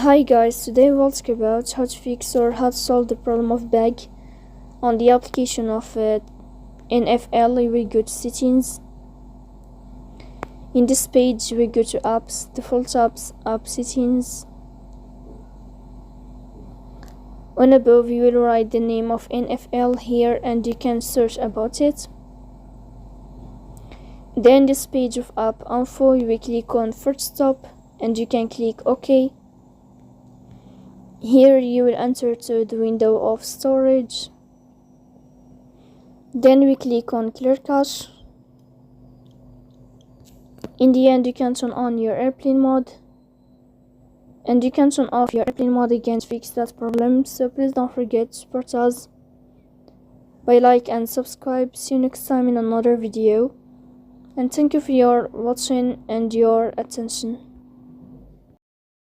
Hi guys, today we'll talk about how to fix or how to solve the problem of bug on the application of NFL. We go to settings. In this page we go to apps, default apps, app settings. On above you will write the name of NFL here and you can search about it. Then this page of app info you will click on first stop and you can click OK. Here you will enter to the window of storage. Then we click on clear cache. In the end you can turn on your airplane mode and you can turn off your airplane mode again to fix that problem. So please don't forget to support us by like and subscribe. See you next time in another video, and thank you for your watching and your attention.